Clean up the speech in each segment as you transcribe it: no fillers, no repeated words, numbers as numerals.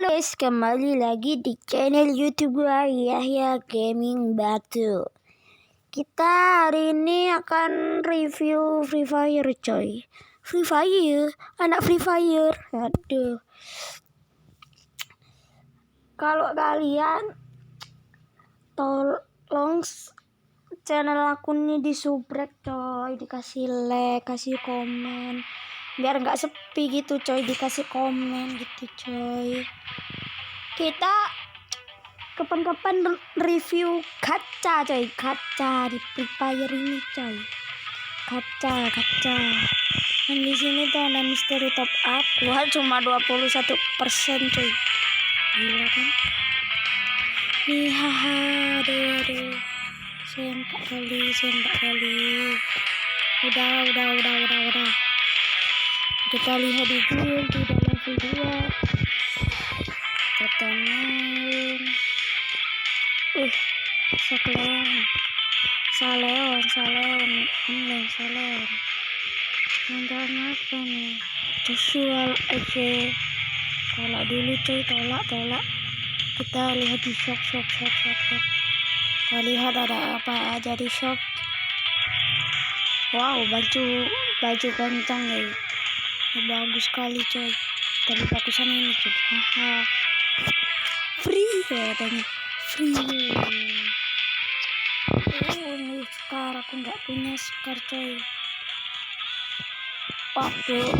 Guys, kembali lagi di channel YouTube gua Yahya Gaming Batu. Kita hari ini akan review Free Fire, coy. Free Fire, anak Free Fire. Aduh. Kalau kalian tolong channel aku ini disubrek, coy, dikasih like, kasih komen. Biar nggak sepi gitu, coy, dikasih komen gitu, coy. Kita kapan-kapan review gacha, coy, gacha di Free Fire ini, coy. Gacha. Dan di sini tuh ada misteri top up. Wah, cuma 21%, coy. Gila kan? Nih, haha, aduh. Sempak kali. Udah. Kita lihat di guild di dalam video. Kita main. Saleon. Tentang apa nih? Visual aja. Tolak dulu, coy, tolak. Kita lihat di shop. Kita lihat ada apa aja di shop. Wow, baju kencang, guys. Bagus sekali, coy. Tapi bagusan ini, coy. Haha. Free katanya. Free. Ini Scar, aku nggak punya Scar, coy. Aduh,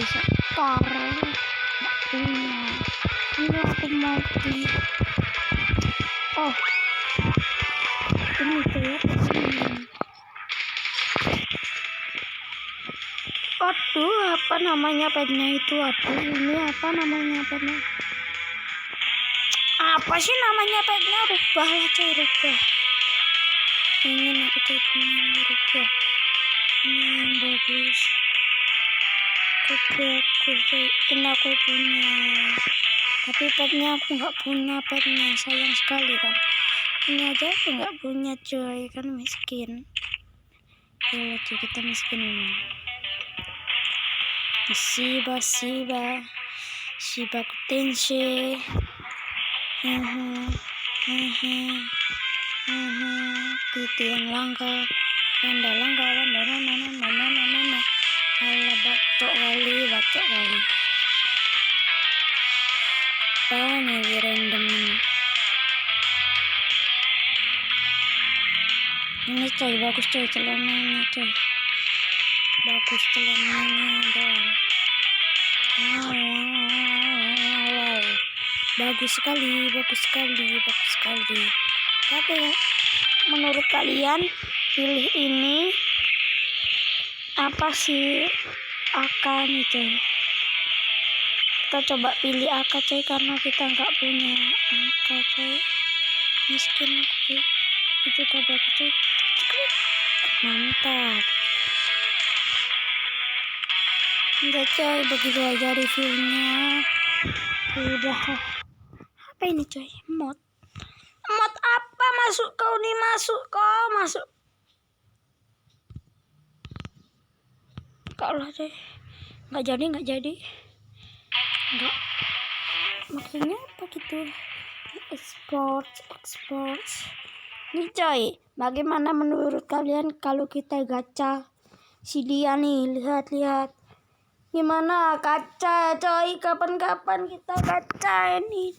Scar nggak punya. Ini aku mau beli. Oh, ini tuh ya. Aduh, apa namanya petnya itu? Ini apa namanya petnya? Apa sih namanya petnya? Rubah lah, coy, rubah. Ingin aku ceknya rubah. Ini yang bagus. Coy. Ini aku punya. Tapi petnya aku nggak punya petnya. Sayang sekali kan. Ini aja aku nggak punya, coy. Kan miskin. Ya, coy, kita miskin ini. Shiba Tensei. Itu yang langka. Wanda. Alah, bacok kali. Apaan ya random ini? Ini, coy, bagus, coy, celananya, coy. Bagus celananya dong. Wow. Bagus sekali. Tapi menurut kalian pilih ini apa sih? AK nih, coy. Kita coba pilih AK, coy, karena kita nggak punya AK, coy. Miskin aku, coy. Itu juga bagus, coy. Mantap. Udah, coy, begitu aja reviewnya. Udah. Apa ini, coy? Mod apa? Masuk kau. Kalau coy nggak jadi. Nggak. Maksudnya apa gitu? Exports. Nih, coy, bagaimana menurut kalian kalau kita gacha? Si dia nih, lihat. Gimana gacha, coy? Kapan-kapan kita gacha ini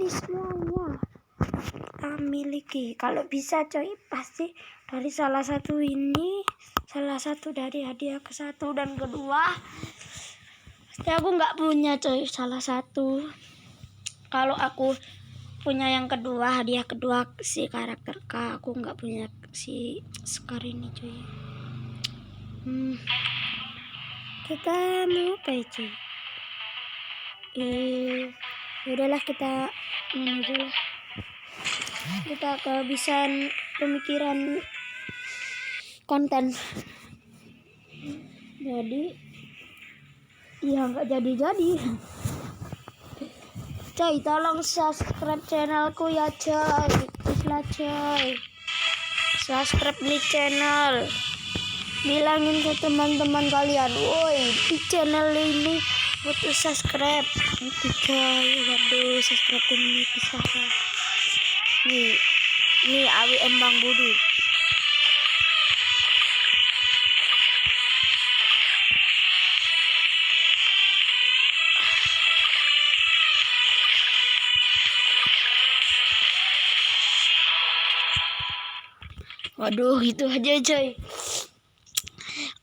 semuanya kita miliki. Kalau bisa, coy, pasti dari salah satu dari hadiah ke satu dan kedua. Pasti aku nggak punya, coy, salah satu. Kalau aku punya yang kedua, hadiah kedua si karakter K, aku nggak punya si Scar ini, coy. Kita mau apa ya, cuy? Udahlah, kita menuju lah. Kita kehabisan pemikiran konten. Jadi ya nggak jadi. Coy, tolong subscribe channelku ya, coy. Please, coy. Subscribe di channel. Bilangin ke teman-teman kalian, woi, di channel ini butuh subscribe. Itu, coy. Waduh. subscribe community Saka. Nih AWM Bang Bodu. Waduh, gitu aja coy.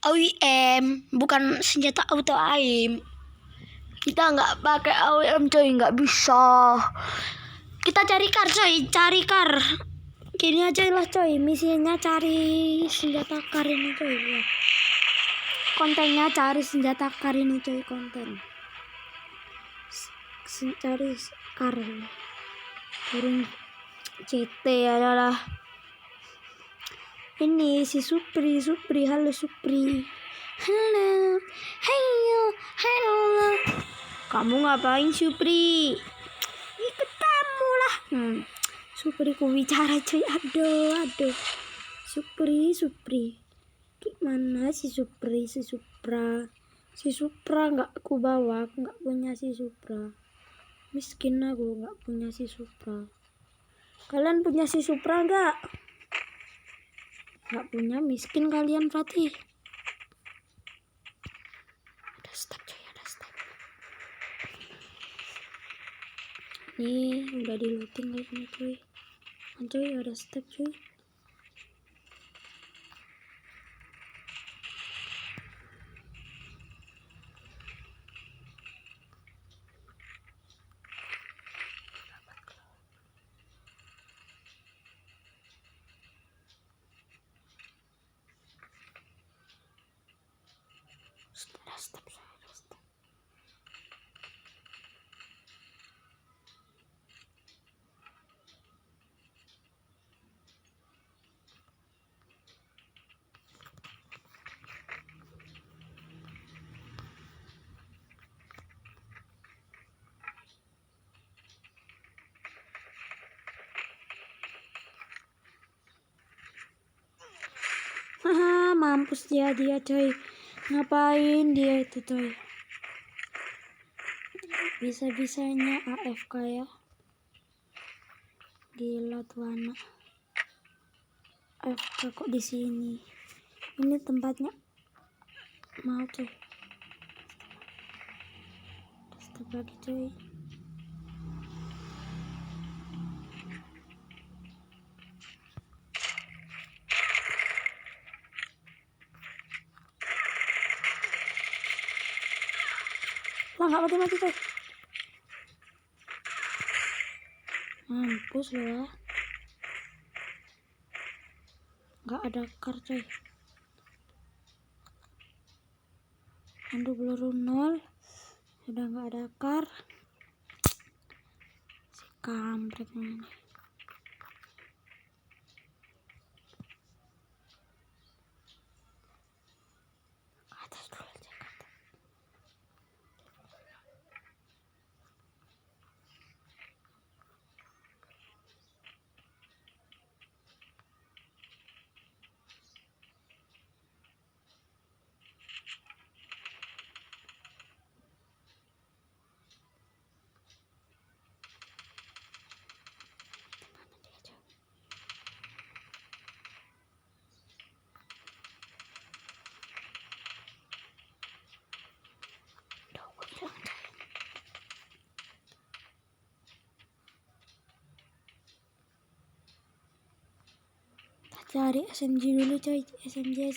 AWM bukan senjata auto aim. Kita nggak pakai AWM coy, nggak bisa. Kita cari kar coy, cari kar. Gini aja lah coy, misinya cari senjata kar ini coy. Ya. Kontennya cari senjata kar ini coy, konten. Cari kar. Turun CT adalah. Ini si Supri, halo Supri. Halo. Kamu ngapain Supri? Ikut kamu lah. Supri ku bicara cuy, aduh. Supri. Gimana si Supri, si Supra nggak ku bawa, nggak punya si Supra. Miskin aku nggak punya si Supra. Kalian punya si Supra nggak? Nggak punya, miskin kalian berarti. Ada step coy, ada step. Nih udah di looting kayaknya coy. Coy ada step coy. Ada step. Haha, mampus dia coy. Ngapain dia itu coy? Bisa-bisanya AFK ya. Gila tuh anak. AFK kok di sini. Ini tempatnya mau coy. Stop lagi coy. Lah nggak mati coy. Mampus lo ya. Nggak ada kar coy. Aduh peluru 0. Udah nggak ada kar. Si kampret ini. Atas dulu aja kata. Cari SMG dulu coy, SMG.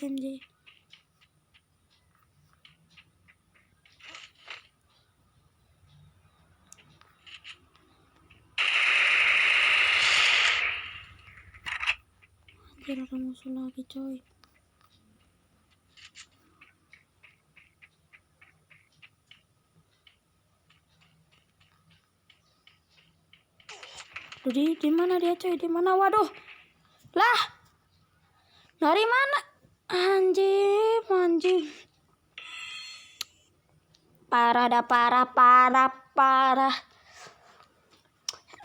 Anjir ada musuh lagi coy. Di mana dia coy? Di mana? Waduh. Lah. Dari mana? Anjir. Parah.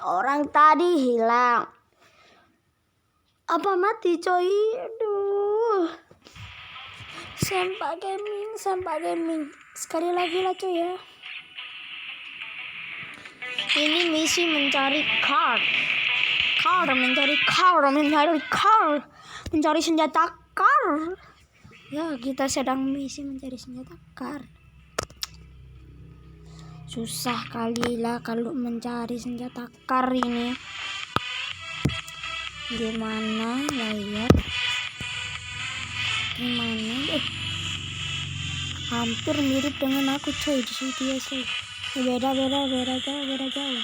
Orang tadi hilang. Apa mati coy? Aduh. Sempak gaming. Sekali lagi lah coy ya. Ini misi mencari mencari senjata kar. Ya, kita sedang misi mencari senjata kar. Susah kali lah kalau mencari senjata kar ini. Gimana ya? Gimana? Hampir mirip dengan aku coy di situ ya coy. Beda jauh.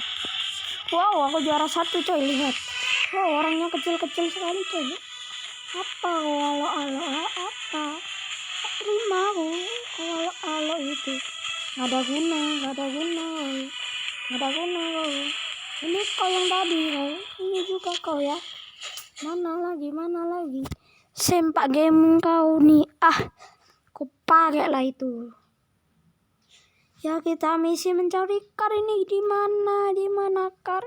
Wow, aku juara 1 coy, lihat. Wow, orangnya kecil-kecil sekali coy. Apa apa? Terima aku kalau itu. Nggak ada guna. Ini kau yang tadi kau. Ini juga kau ya. Mana lagi? Sempak game kau nih. Aku pakai lah itu. Ya, kita misi mencari kar ini di mana kar?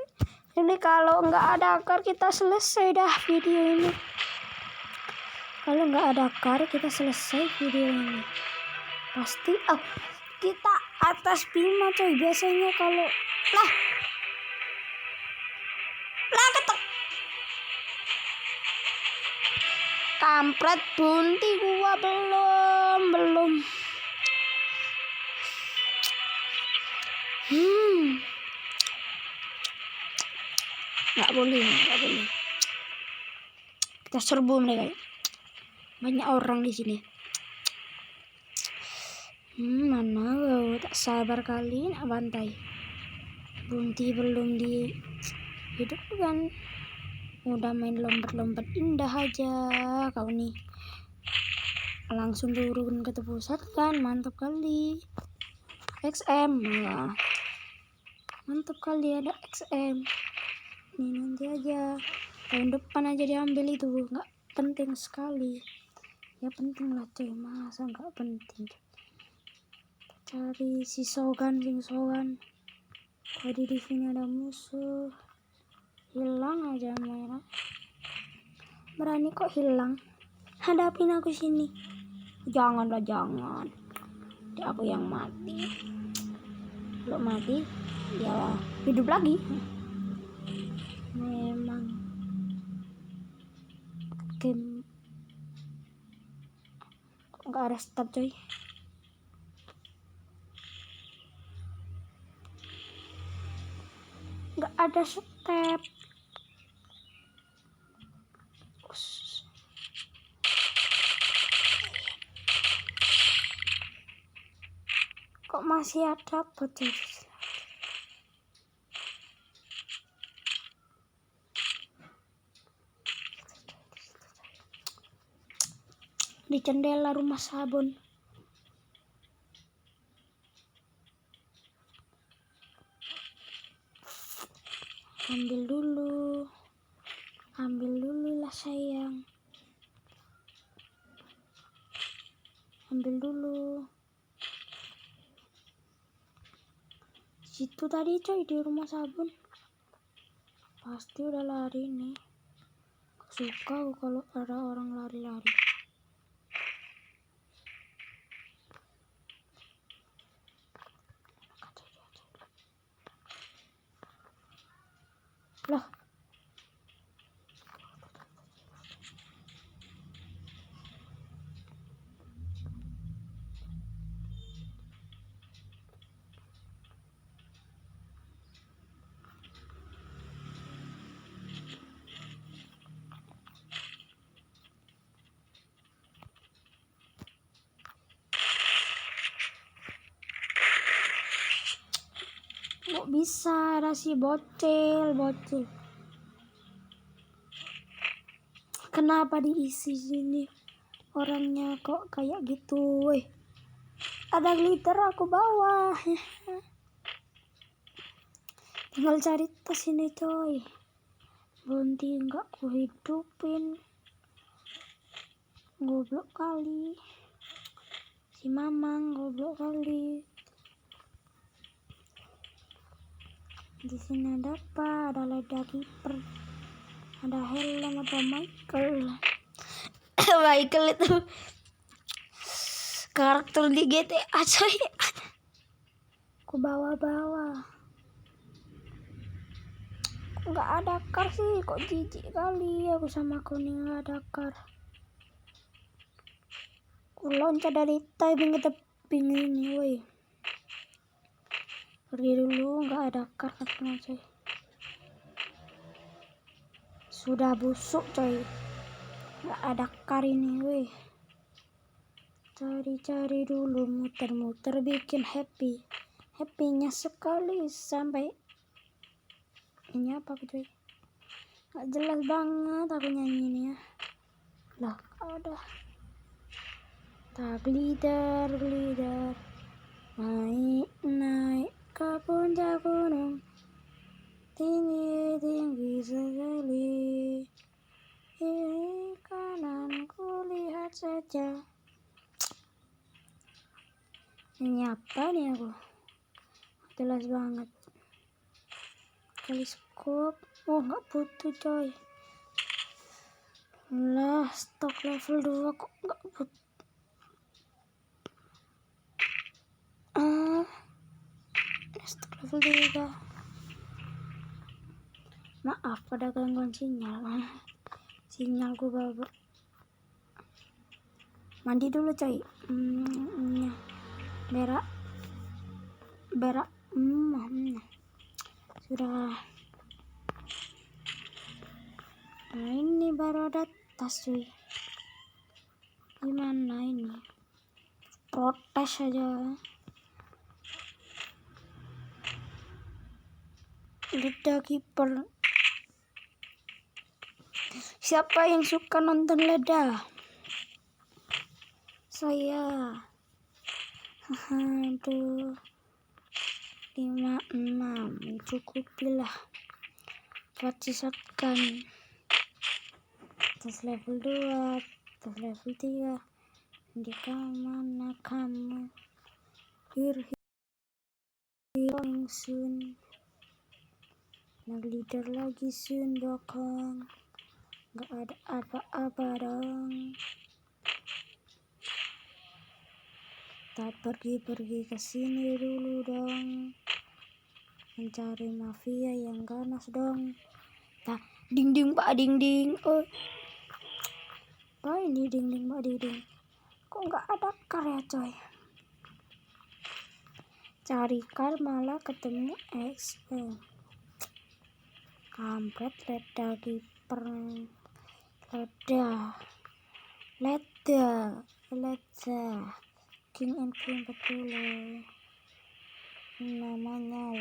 Ini kalau nggak ada kar kita selesai dah video ini. Kalau nggak ada kar kita selesai video ini. Pasti. Kita atas Bima coy. Biasanya kalau lah ketek. Kampret bunti gua belum. Nggak boleh. Kita serbu mereka. Banyak orang di sini. Mana kau? Tak sabar kali nak bantai. Bunti belum di hidup kan. Udah main lompat-lompat indah aja kau nih. Langsung turun ke pusat kan. Mantap kali. XM. Mantap kali ada XM. Ini nanti aja. Tahun depan aja diambil itu. Nggak penting sekali. Ya penting lah coy. Masa nggak penting. Cari si Sogan. Tadi di sini ada musuh. Hilang aja merah. Berani kok hilang. Hadapin aku sini. Jangan. Jadi aku yang mati. Kalau mati, ya hidup lagi. Memang game nggak ada stop coy. Nggak ada step. Kok masih ada bocil? Di jendela rumah sabun. Ambil dulu lah sayang. Ambil dulu. Situ tadi coy di rumah sabun. Pasti udah lari nih. Suka aku kalau ada orang lari-lari. Loh. Kok bisa ada si bocil. Kenapa diisi sini? Orangnya kok kayak gitu, weh. Ada glitter aku bawa. Tinggal cari tas ini coy. Bunti enggak ku hidupin. Goblok kali. Si Mamang goblok kali. Di sini ada apa? Ada leda kiper. Ada helm, ada Michael. Michael itu karakter di GTA coy. Aku bawa. nggak ada kar sih? Kok jijik kali aku sama kau nih nggak ada kar. Ku loncat dari tebing ke tebing ini, woi. Pergi dulu, nggak ada kar katanya, coy. Sudah busuk, coy. Nggak ada kar ini, woi. Cari-cari dulu, muter-muter bikin happy. Happynya sekali sampai ini apa coy? Nggak jelas banget aku nyanyi ini ya. Lah, ada. Tak glider, naik ke puncak gunung, tinggi sekali. Kiri kanan ku lihat saja. Ini apa nih aku? Jelas banget. Teleskop. Oh, nggak butuh coy. Lah, stok level 2 kok nggak butuh. Stok level 3. Maaf pada gangguan sinyal. Sinyalku babak. Mandi dulu coy. Berak. Sudah. Nah, ini baru ada tas cuy. Gimana ini? Protes aja. Leda kiper. Siapa yang suka nonton leda? Saya. Aduh. 56 mencukupilah buat sisakan. Tas level 2, tas level 3. Di mana kamu? Here going soon. Nge-leader lagi soon bokong. Gak ada apa-apa dong. Tak pergi ke sini dulu dong. Mencari mafia yang ganas dong. Tak ding pak ding. Oh, ini ding pak ding. Kok nggak ada kar ya coy? Cari kar malah ketemu XP. Kampret leda kiper. Leda. King and Queen betul loh. Namanya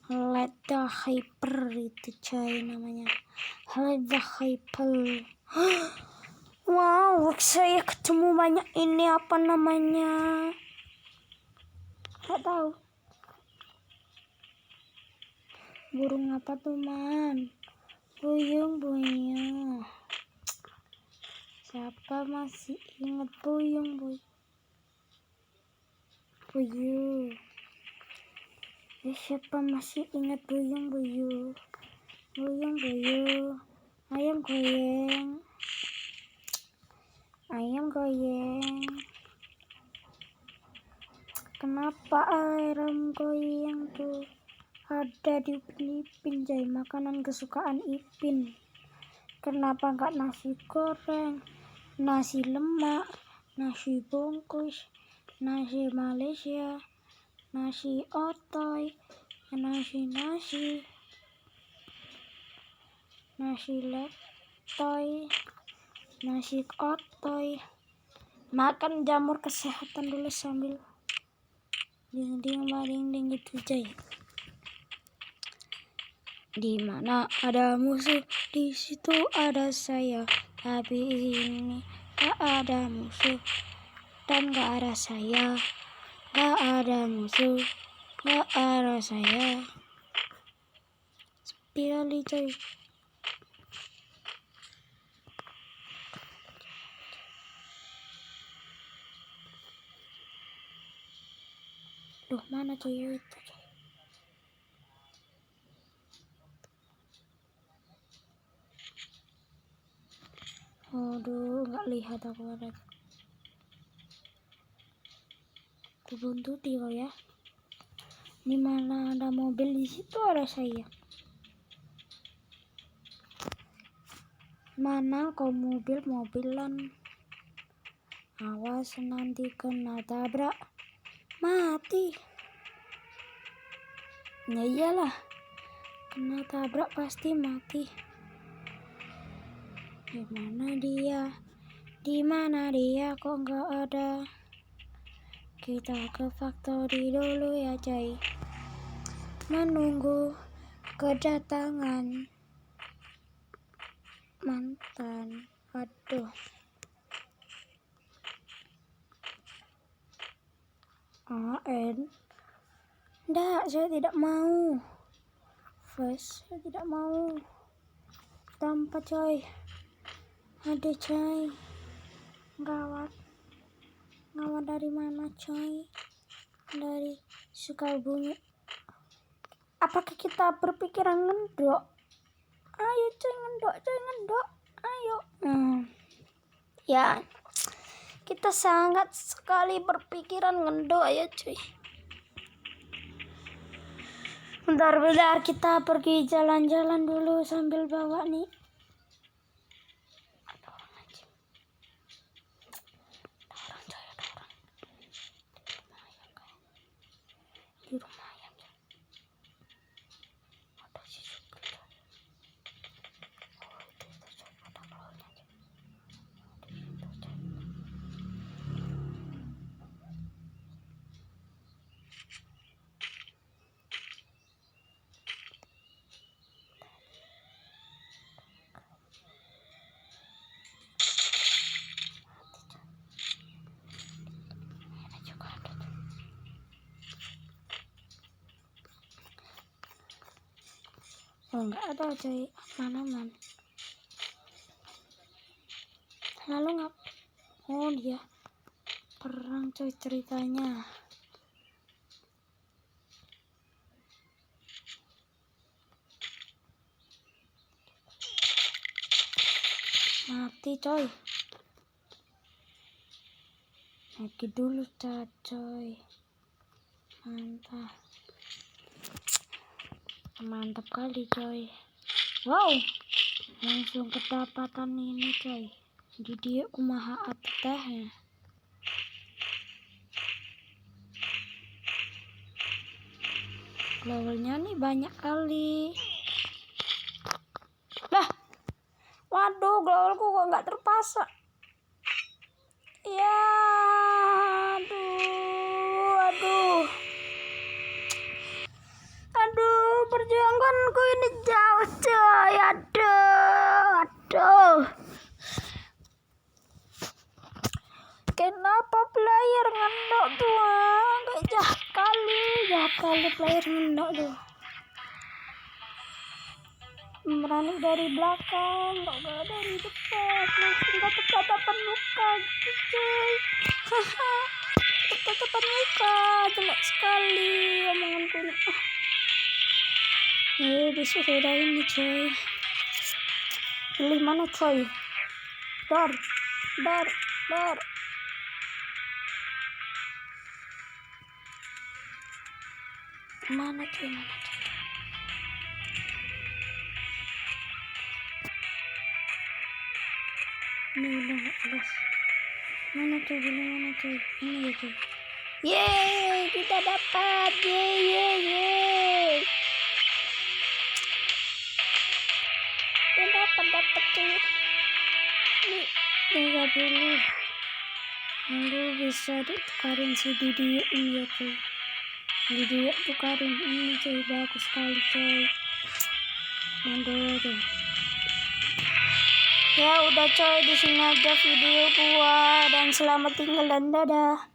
leda hyper itu coy namanya. Leda hyper. Wow, saya ketemu banyak ini apa namanya? Nggak tahu. Burung apa tuh man? Buyung. Siapa masih ingat buyung? Siapa masih ingat buyung? Ayam goyeng. Kenapa ayam goyeng tuh ada di Upin Jai, makanan kesukaan Ipin? Kenapa nggak nasi goreng, nasi lemak, nasi bungkus, nasi Malaysia, nasi otoy, nasi letoy, nasi otoy. Makan jamur kesehatan dulu sambil ding itu Jai. Di mana ada musuh, di situ ada saya. Tapi ini gak ada musuh dan gak ada saya. Gak ada musuh, gak ada saya. Sepi kali coy. Duh, mana coy itu? Aduh, nggak lihat aku ada. Aku buntuti kau ya. Di mana ada mobil, di situ ada saya. Mana kau mobilan? Awas nanti kena tabrak, mati. Ya iyalah, kena tabrak pasti mati. Di mana dia kok nggak ada? Kita ke factory dulu ya coy, menunggu kedatangan mantan. Aduh, enggak, saya tidak mau. First, saya tidak mau tanpa coy. Ada coy, gawat dari mana coy? Dari Sukabumi. Apakah kita berpikiran ngendok? Ayo coy, ngendok, ayo. Ya, kita sangat sekali berpikiran ngendok ya cuy. Bentar, kita pergi jalan-jalan dulu sambil bawa nih. Ada orang anjing. Ada orang. Di rumah ayam. Ada si Supri coy. Oh itu coy, ada telurnya coy. Di situ coy. Oh enggak ada coy, aman. Lalu oh dia perang coy ceritanya. Mati coy. Lagi dulu coy. Mantap kali coy. Wow, langsung kedapatan ini coy. Di dia kumaha atutahnya. Levelnya nih banyak kali. Lah, waduh, glowalku kok nggak terpasang. Ya, aduh, perjuanganku ini jauh coy. Aduh. Kenapa player ngendok tuh? Kayak jahat kali player ngendok tuh. Berani dari belakang, nggak dari depan, langsung tatapan muka gitu coy. Haha, tatapan muka, jelek sekali omonganku nih. Bisa beda ini coy. Pilih mana coy? Dar. Mana coy? Ini udah gak jelas. Mana coy? Ini ya coy. Yeay, kita dapat. Yeay. Kita dapat coy. Ini 30. Lalu bisa ditukarin si Didi ini ya coy. Didi tukarin ini coy, bagus sekali coy. Mandor tuh. Ya udah coy, di sini aja video gua dan selamat tinggal dan dadah.